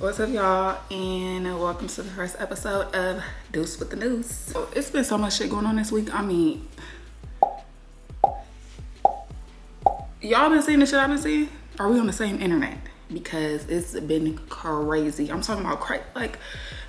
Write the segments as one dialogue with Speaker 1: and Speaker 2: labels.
Speaker 1: What's up, y'all, and welcome to the first episode of Duce with the News. So it's been so much shit going on this week. I mean, y'all been seeing the shit I've been seeing? Are we on the same internet? Because it's been crazy. I'm talking about like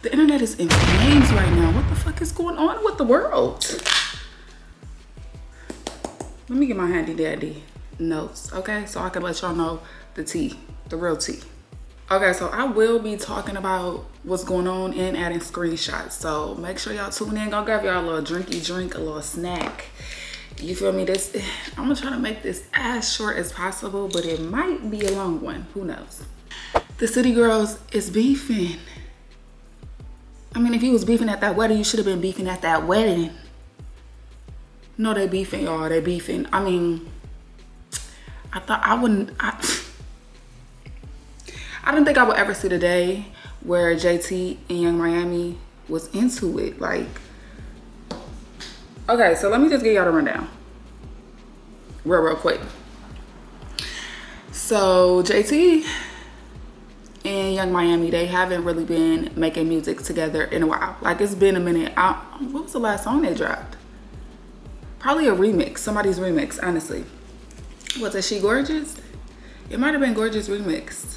Speaker 1: the internet is in flames right now. What the fuck is going on with the world? Let me get my handy dandy notes, okay? So I can let y'all know the tea, the real tea. Okay, so I will be talking about what's going on and adding screenshots. So make sure y'all tune in. Go grab y'all a little drinky drink, a little snack. You feel me? I'm gonna try to make this as short as possible, but it might be a long one. Who knows? The City Girls is beefing. I mean, if you was beefing at that wedding, you should have been beefing at that wedding. No, they beefing, y'all. They beefing. I mean, I thought I wouldn't. I didn't think I would ever see the day where JT and Young Miami was into it. Like, okay, so let me just give y'all the rundown real quick. So JT and Young Miami, they haven't really been making music together in a while. Like, it's been a minute. What was the last song they dropped? Probably a remix, somebody's remix, honestly. Was it She Gorgeous? It might have been Gorgeous remix.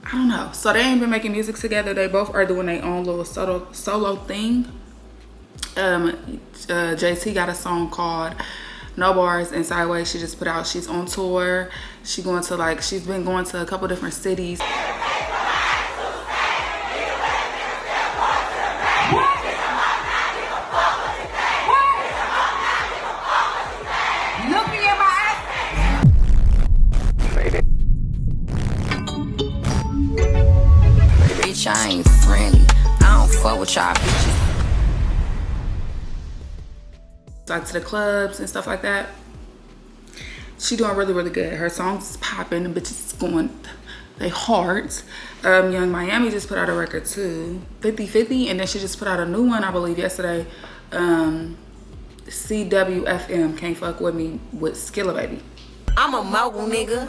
Speaker 1: I don't know. So they ain't been making music together. They both are doing their own little solo thing. JT got a song called No Bars and Sideways. She just put out. She's on tour. She's been going to a couple different cities.
Speaker 2: I ain't friendly. I don't fuck with y'all bitches.
Speaker 1: Like to the clubs and stuff like that. She doing really good. Her songs is popping. The bitches going, they hard. Young Miami just put out a record too, 50-50, and then she just put out a new one, I believe, yesterday. CWFM, Can't Fuck With Me, with Skilla Baby.
Speaker 2: I'm a mogul nigga.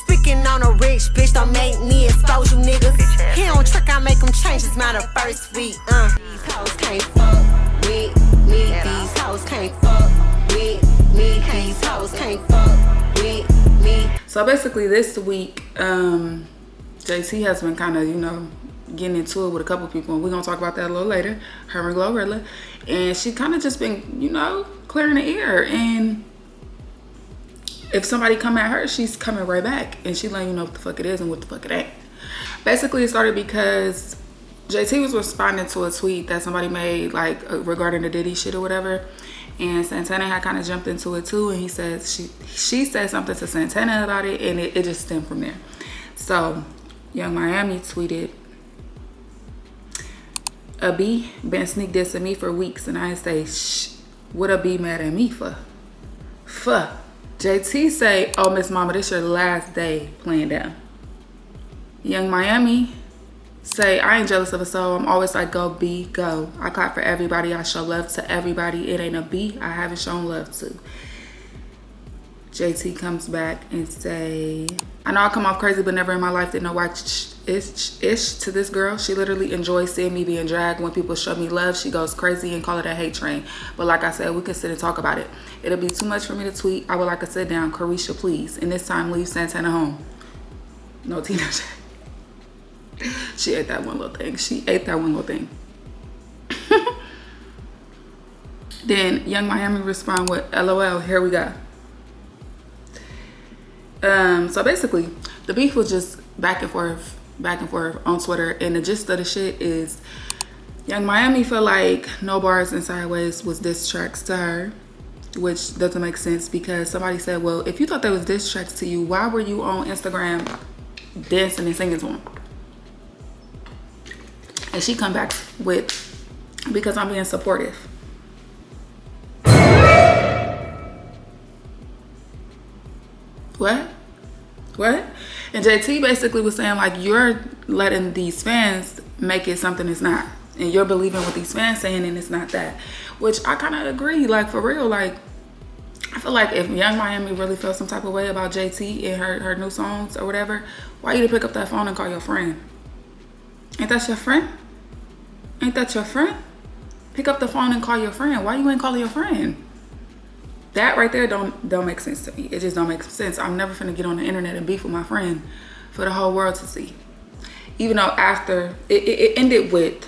Speaker 2: Speaking on a rich bitch, don't make me expose you niggas. He don't trick, I make him change his mind the first week. These hoes can't fuck with me. These hoes can't fuck with me. These hoes can't fuck with me.
Speaker 1: So basically this week, JT has been kind of, getting into it with a couple people, and we're gonna talk about that a little later. Her and Glorilla. And she kind of just been, clearing the air. And if somebody come at her, she's coming right back, and she letting you know what the fuck it is and what the fuck it ain't. Basically, it started because JT was responding to a tweet that somebody made, regarding the Diddy shit or whatever, and Santana had kind of jumped into it too, and he says she said something to Santana about it, and it just stemmed from there. So Young Miami tweeted, "A B been sneak dissing me for weeks, and I say, shh, what a B mad at me for? Fuck." JT say, "Oh, Miss Mama, this your last day playing down." Young Miami say, "I ain't jealous of a soul. I'm always like, go B, go. I clap for everybody. I show love to everybody. It ain't a B I haven't shown love to." JT comes back and say, "I know I come off crazy, but never in my life did no white ish to this girl. She literally enjoys seeing me being dragged. When people show me love, she goes crazy and call it a hate train. But like I said, we can sit and talk about it. It'll be too much for me to tweet. I would like to sit down. Carisha, please. And this time, leave Santana home." No, Tina. She ate that one little thing. Then Young Miami respond with, "LOL, here we go." So basically, the beef was just back and forth on Twitter, and the gist of the shit is Young Miami feel like No Bars and Sideways was diss tracks to her, which doesn't make sense because somebody said, well, if you thought that was diss tracks to you, why were you on Instagram dancing and singing to them? And she come back with, because I'm being supportive. What? And JT basically was saying, like, you're letting these fans make it something it's not. And you're believing what these fans saying and it's not that. Which I kind of agree, like, for real. Like, I feel like if Young Miami really felt some type of way about JT and her new songs or whatever, why you to pick up that phone and call your friend? Ain't that your friend? Ain't that your friend? Pick up the phone and call your friend. Why you ain't calling your friend? That right there don't make sense to me. It just don't make sense. I'm never finna get on the internet and beef with my friend for the whole world to see. Even though after it ended with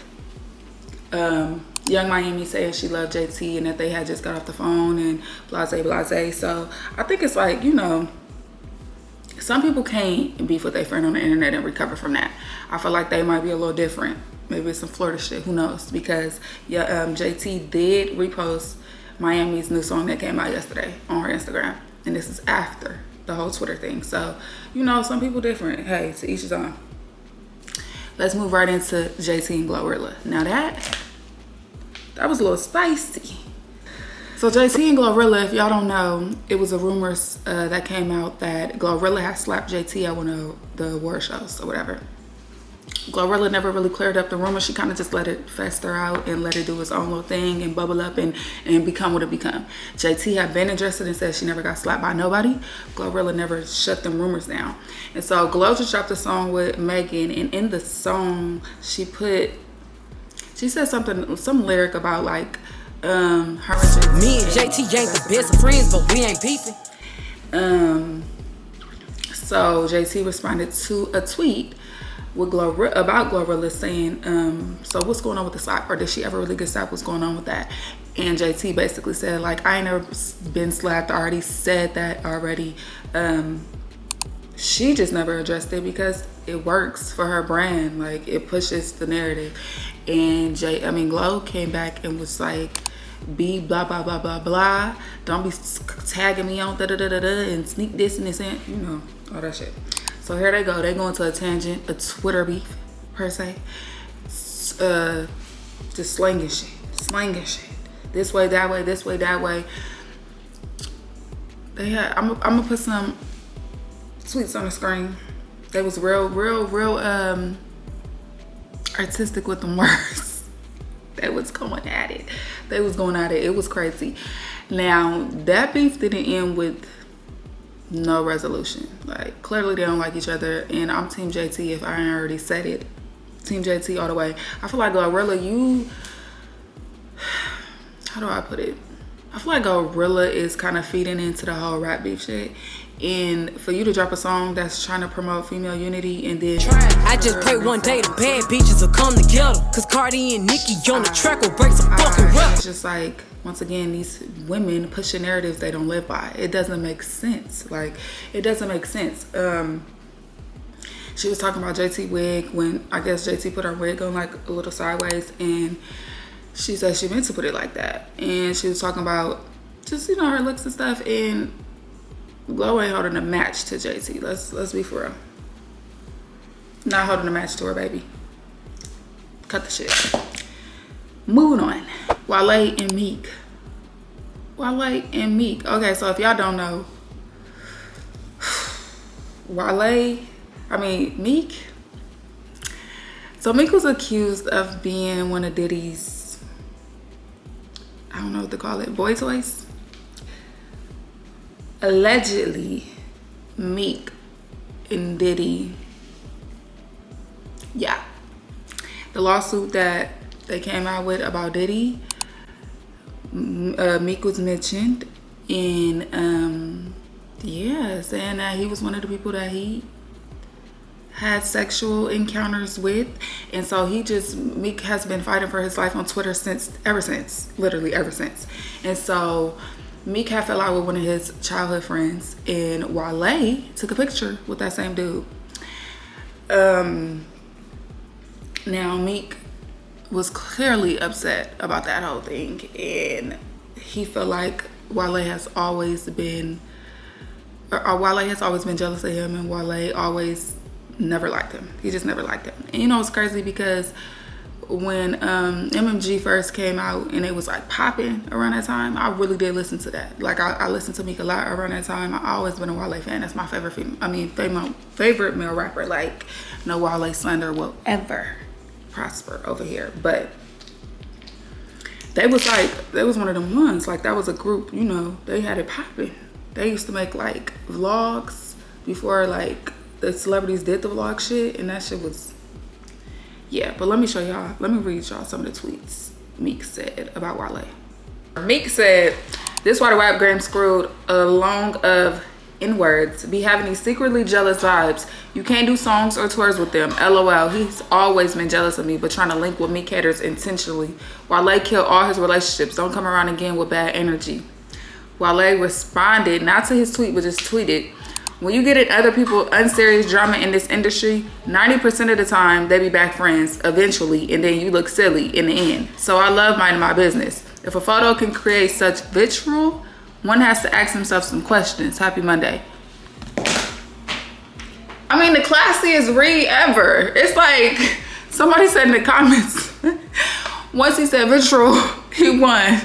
Speaker 1: Young Miami saying she loved JT and that they had just got off the phone and blase. So I think it's like, you know, some people can't beef with their friend on the internet and recover from that. I feel like they might be a little different. Maybe it's some Florida shit, who knows? Because JT did repost Miami's new song that came out yesterday on her Instagram. And this is after the whole Twitter thing. So, you know, some people different. Hey, to each his own. Let's move right into JT and Glorilla. Now that was a little spicy. So JT and Glorilla, if y'all don't know, it was a rumors that came out that Glorilla had slapped JT at one of the award shows or whatever. Glorilla never really cleared up the rumor. She kind of just let it fester out and let it do its own little thing and bubble up and become what it become. JT had been addressed and said she never got slapped by nobody. Glorilla never shut them rumors down. And so Glo just dropped a song with Megan, and in the song she said some lyric about like her and JT.
Speaker 2: Me and JT ain't the best of friends, but we ain't beefing.
Speaker 1: So JT responded to a tweet with Glorilla saying, so what's going on with the slap? Or did she ever really get slapped? What's going on with that? And JT basically said, like, I ain't never been slapped. I already said that already. She just never addressed it because it works for her brand. Like, it pushes the narrative. And Glo came back and was like, be blah, blah, blah, blah, blah. Don't be tagging me on da-da-da-da-da and sneak this and this and, you know, all that shit. So here they go. They go into a tangent, a Twitter beef, per se. Just slanging shit. This way, that way, this way, that way. I'm gonna put some tweets on the screen. They was real artistic with them words. They was going at it. It was crazy. Now, that beef didn't end with no resolution. Like, clearly they don't like each other, and I'm Team JT if I ain't already said it. Team JT all the way. I feel like Glorilla, how do I put it? I feel like Glorilla is kind of feeding into the whole rap beef shit. And for you to drop a song that's trying to promote female unity and then
Speaker 2: I just pray one day the bad bitches will come together, cause Cardi and Nicki on the track will break some fucking records.
Speaker 1: It's just like, once again, these women pushing narratives they don't live by. It doesn't make sense. Like, it doesn't make sense. She was talking about JT wig when I guess JT put her wig on like a little sideways, and she said she meant to put it like that. And she was talking about just, you know, her looks and stuff, and Glo ain't holding a match to JT. Let's be for real. Not holding a match to her, baby. Cut the shit. Moving on. Wale and Meek. Okay, so if y'all don't know, Meek. So Meek was accused of being one of Diddy's, I don't know what to call it, boy toys. Allegedly, Meek and Diddy, yeah. The lawsuit that they came out with about Diddy, Meek was mentioned, and saying that he was one of the people that he had sexual encounters with. And so Meek has been fighting for his life on Twitter literally ever since. And so Meek had fell out with one of his childhood friends, and Wale took a picture with that same dude. Now Meek was clearly upset about that whole thing, and he felt like Wale has always been jealous of him, and Wale always never liked him. He just never liked him. And you know, it's crazy because when MMG first came out and it was like popping around that time, I really did listen to that. Like, I listened to Meek a lot around that time. I always been a Wale fan. That's my favorite favorite male rapper. Like, no Wale slander will ever prosper over here. But they was one of them ones. Like, that was a group, you know, they had it popping. They used to make like vlogs before like the celebrities did the vlog shit, and that shit was, Yeah, but let me show y'all. Let me read y'all some of the tweets Meek said about Wale. Meek said, "This why the rap game screwed along of N-words. Be having these secretly jealous vibes. You can't do songs or tours with them. LOL. He's always been jealous of me, but trying to link with Meek haters intentionally. Wale killed all his relationships. Don't come around again with bad energy." Wale responded, not to his tweet, but just tweeted, "When you get in other people unserious drama in this industry, 90% of the time they be back friends eventually, and then you look silly in the end. So I love minding my business. If a photo can create such vitriol, one has to ask himself some questions. Happy Monday." I mean, the classiest read ever. It's like somebody said in the comments, once he said vitriol, he won.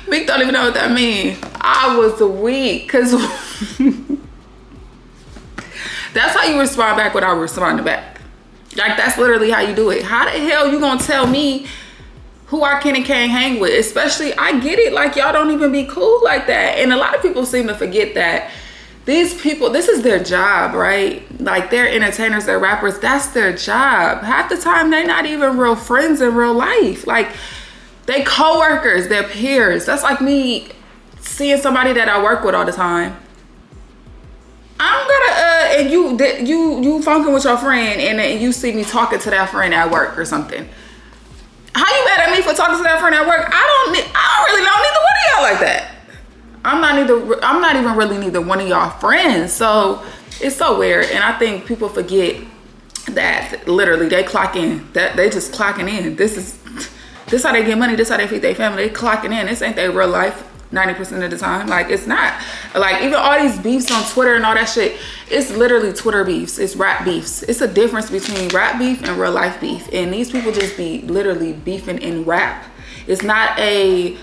Speaker 1: Meek don't even know what that means. I was weak, because that's how you respond back without responding back. Like, that's literally how you do it. How the hell you gonna tell me who I can and can't hang with? Especially, I get it, like, y'all don't even be cool like that. And a lot of people seem to forget that these people, this is their job, right? Like, they're entertainers, they're rappers, that's their job. Half the time, they're not even real friends in real life. Like, they co-workers, they're peers. That's like me seeing somebody that I work with all the time. I'm gonna and you funking with your friend, and then you see me talking to that friend at work or something. How you mad at me for talking to that friend at work? I don't really know neither one of y'all like that. I'm not even really neither one of y'all friends. So it's so weird, and I think people forget that literally they clock in. That they just clocking in. This how they get money. This how they feed their family. They clocking in. This ain't their real life 90% of the time. Like, it's not. Like, even all these beefs on Twitter and all that shit, it's literally Twitter beefs. It's rap beefs. It's a difference between rap beef and real life beef. And these people just be literally beefing in rap. It's not a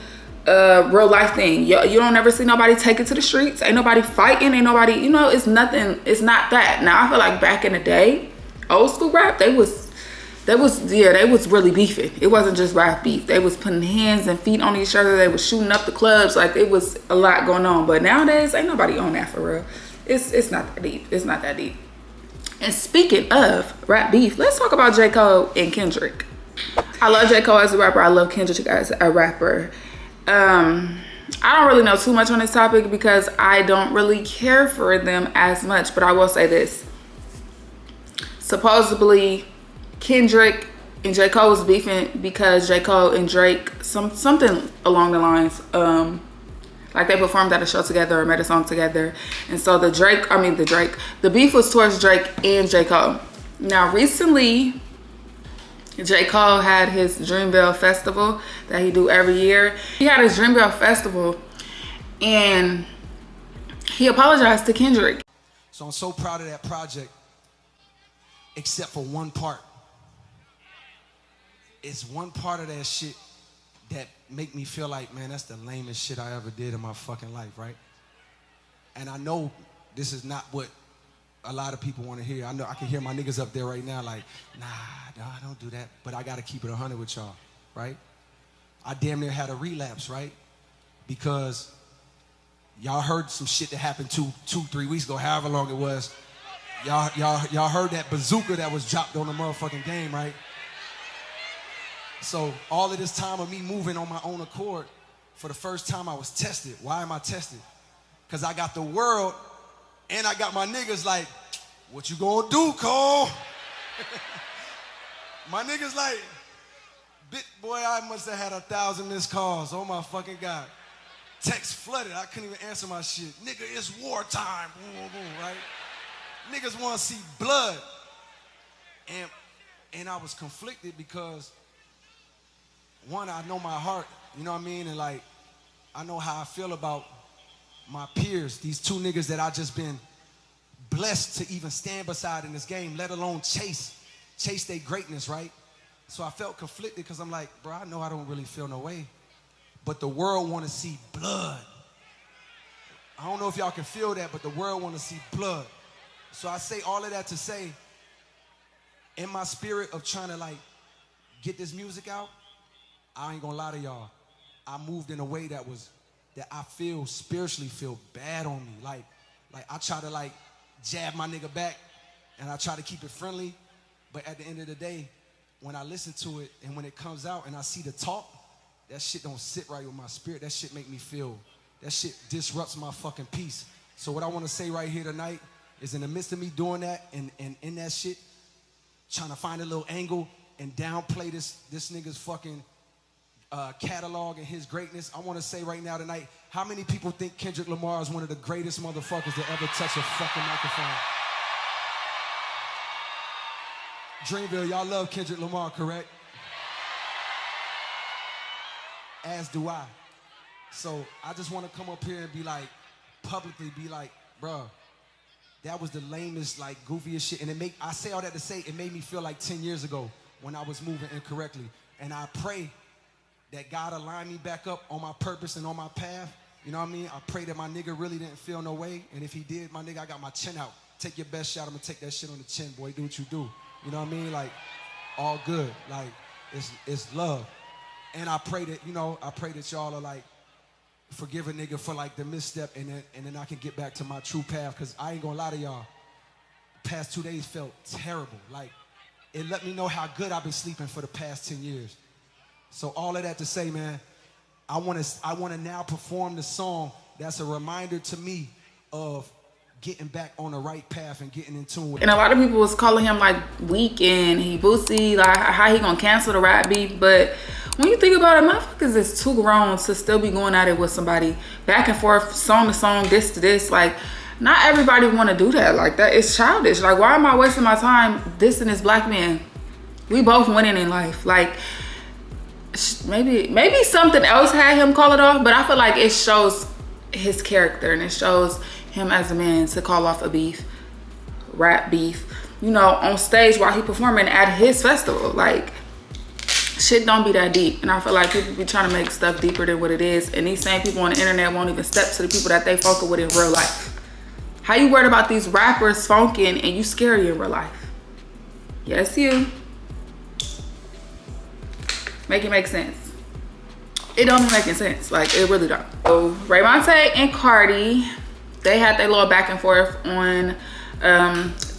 Speaker 1: real life thing. You don't ever see nobody take it to the streets. Ain't nobody fighting. Ain't nobody, it's nothing. It's not that. Now, I feel like back in the day, old school rap, they was really beefing. It wasn't just rap beef. They was putting hands and feet on each other. They was shooting up the clubs. Like, it was a lot going on. But nowadays, ain't nobody on that for real. It's not that deep. It's not that deep. And speaking of rap beef, let's talk about Jcole and Kendrick. I love Jcole as a rapper. I love Kendrick as a rapper. I don't really know too much on this topic because I don't really care for them as much. But I will say this. Supposedly, Kendrick and Jcole was beefing because Jcole and Drake, something along the lines, like they performed at a show together or made a song together. And so the beef was towards Drake and Jcole. Now, recently, Jcole had his Dreamville Festival that he do every year. He had his Dreamville Festival and he apologized to Kendrick.
Speaker 3: So I'm so proud of that project, except for one part. It's one part of that shit that make me feel like, man, that's the lamest shit I ever did in my fucking life, right? And I know this is not what a lot of people want to hear. I know I can hear my niggas up there right now like, nah, don't do that. But I got to keep it 100 with y'all, right? I damn near had a relapse, right? Because y'all heard some shit that happened 3 weeks ago, however long it was. Y'all heard that bazooka that was dropped on the motherfucking game, right? So all of this time of me moving on my own accord, for the first time I was tested. Why am I tested? Because I got the world and I got my niggas like, what you gonna do, Cole? My niggas like, boy, I must have had 1,000 missed calls. Oh my fucking God. Text flooded, I couldn't even answer my shit. Nigga, it's wartime, boom, boom, boom, right? Niggas wanna see blood. And I was conflicted because one, I know my heart, you know what I mean? And like, I know how I feel about my peers, these two niggas that I just been blessed to even stand beside in this game, let alone chase their greatness, right? So I felt conflicted because I'm like, bro, I know I don't really feel no way, but the world want to see blood. I don't know if y'all can feel that, but the world want to see blood. So I say all of that to say, in my spirit of trying to like get this music out, I ain't gonna lie to y'all, I moved in a way that I feel spiritually feel bad on me. Like I try to like jab my nigga back and I try to keep it friendly, but at the end of the day, when I listen to it and when it comes out and I see the talk, that shit don't sit right with my spirit. That shit make me feel, that shit disrupts my fucking peace. So what I want to say right here tonight is in the midst of me doing that and in that shit, trying to find a little angle and downplay this nigga's fucking catalog and his greatness, I want to say right now tonight, how many people think Kendrick Lamar is one of the greatest motherfuckers to ever touch a fucking microphone? Dreamville, y'all love Kendrick Lamar, correct? As do I. So I just want to come up here and be like, publicly be like, bruh, that was the lamest, like, goofiest shit. And I say all that to say, it made me feel like 10 years ago when I was moving incorrectly. And I pray that God align me back up on my purpose and on my path. You know what I mean? I pray that my nigga really didn't feel no way. And if he did, my nigga, I got my chin out. Take your best shot. I'm gonna take that shit on the chin, boy. Do what you do. You know what I mean? Like, all good. Like, it's love. And I pray that, I pray that y'all are like, forgive a nigga for like the misstep and then I can get back to my true path. Cause I ain't gonna lie to y'all. The past 2 days felt terrible. Like, it let me know how good I've been sleeping for the past 10 years. So all of that to say, man, I wanna now perform the song that's a reminder to me of getting back on the right path and getting in tune with it.
Speaker 1: And a lot of people was calling him like weak and he boosty, like how he gonna cancel the rap beef. But when you think about it, motherfuckers is too grown to still be going at it with somebody back and forth, song to song, this to this. Like, not everybody want to do that. Like, that is childish. Like, why am I wasting my time dissing this black man? We both winning in life. Like, maybe something else had him call it off, but I feel like it shows his character and it shows him as a man to call off a beef, rap beef, on stage while he performing at his festival. Like, shit don't be that deep. And I feel like people be trying to make stuff deeper than what it is. And these same people on the internet won't even step to the people that they focus with in real life. How you worried about these rappers funking and you scary in real life? Yes, you. Make it make sense. It don't be making sense. Like, it really don't. So Raymonte and Cardi, they had their little back and forth on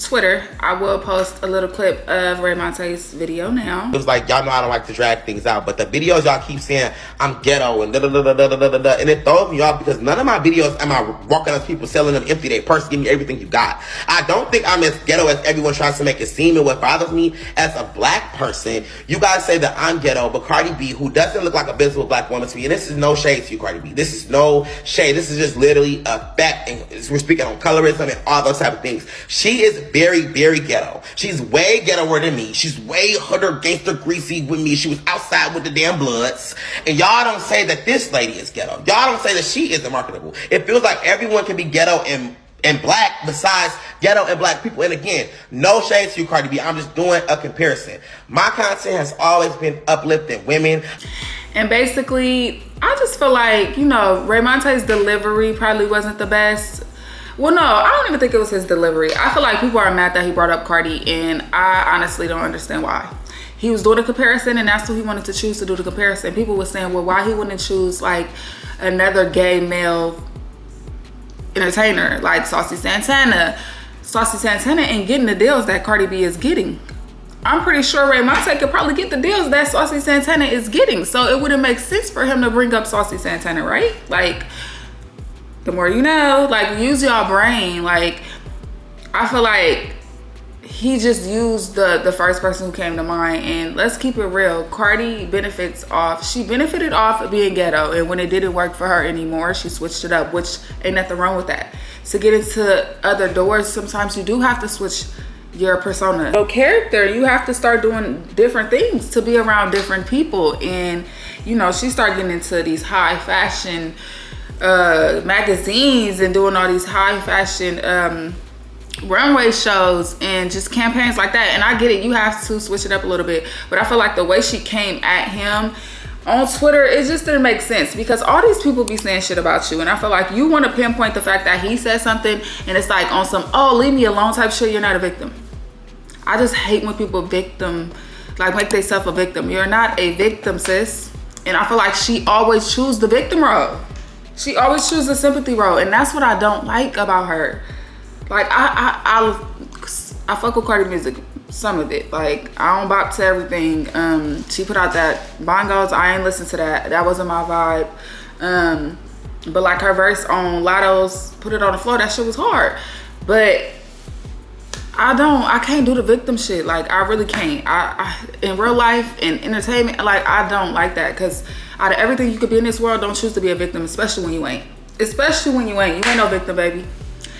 Speaker 1: Twitter. I will post a little clip of Raymonte's video now.
Speaker 4: It was like, y'all know I don't like to drag things out, but the videos y'all keep saying I'm ghetto and da-da-da-da-da-da-da, and it throws me off because none of my videos am I walking up to people selling them empty their purse, give me everything you got. I don't think I'm as ghetto as everyone tries to make it seem, and what bothers me as a black person, you guys say that I'm ghetto, but Cardi B, who doesn't look like a visible black woman to me, and this is no shade to you, Cardi B. This is no shade. This is just literally a fact, and we're speaking on colorism and all those type of things. She is very, very ghetto. She's way ghettoer than me. She's way hooder, gangster, greasy with me. She was outside with the damn Bloods. And y'all don't say that this lady is ghetto. Y'all don't say that she isn't marketable. It feels like everyone can be ghetto and black besides ghetto and black people. And again, no shade to you, Cardi B. I'm just doing a comparison. My content has always been uplifting women.
Speaker 1: And basically, I just feel like, Raymonte's delivery probably wasn't the best. Well, no, I don't even think it was his delivery. I feel like people are mad that he brought up Cardi, and I honestly don't understand why. He was doing a comparison, and that's who he wanted to choose to do the comparison. People were saying, well, why he wouldn't choose like another gay male entertainer like Saucy Santana. Saucy Santana ain't getting the deals that Cardi B is getting. I'm pretty sure Raymonte could probably get the deals that Saucy Santana is getting. So it wouldn't make sense for him to bring up Saucy Santana, right? Like, the more you know, like, use your brain. Like, I feel like he just used the first person who came to mind. And let's keep it real. Cardi she benefited off being ghetto. And when it didn't work for her anymore, she switched it up, which ain't nothing wrong with that. To get into other doors, sometimes you do have to switch your persona. Your character, you have to start doing different things to be around different people. And, she started getting into these high fashion magazines and doing all these high fashion runway shows and just campaigns like that. And I get it, you have to switch it up a little bit, but I feel like the way she came at him on Twitter, it just didn't make sense, because all these people be saying shit about you, and I feel like you want to pinpoint the fact that he said something and it's like on some, oh, leave me alone type shit. You're not a victim. I just hate when people make themselves a victim. You're not a victim, sis. And I feel like she always choose the victim role. She always chooses the sympathy role, and that's what I don't like about her. Like, I fuck with Cardi music. some of it. Like, I don't bop to everything. She put out that Bongos. I ain't listened to that. That wasn't my vibe. But like her verse on Lotto's Put It On The Floor, that shit was hard. But I can't do the victim shit. Like, I really can't. I in real life and entertainment, like, I don't like that. Because out of everything you could be in this world, don't choose to be a victim, especially when you ain't. Especially when you ain't. You ain't no victim, baby.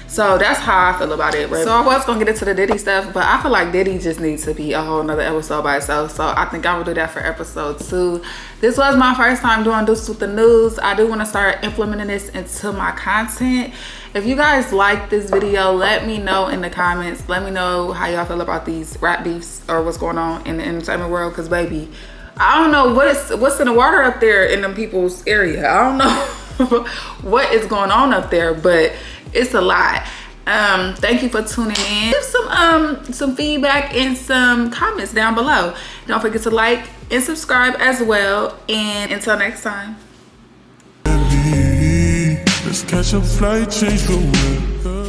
Speaker 1: So that's how I feel about it, right? So I was gonna get into the Diddy stuff, but I feel like Diddy just needs to be a whole nother episode by itself. So I think I will do that for episode 2. This was my first time doing Duce with the news. I do want to start implementing this into my content. If you guys like this video, let me know in the comments. Let me know how y'all feel about these rap beefs or what's going on in the entertainment world. Cause baby, I don't know what's in the water up there in them people's area. I don't know what is going on up there, but it's a lot. Thank you for tuning in. Give some feedback and some comments down below. Don't forget to like and subscribe as well. And until next time.
Speaker 5: Let's catch a flight, change the weather.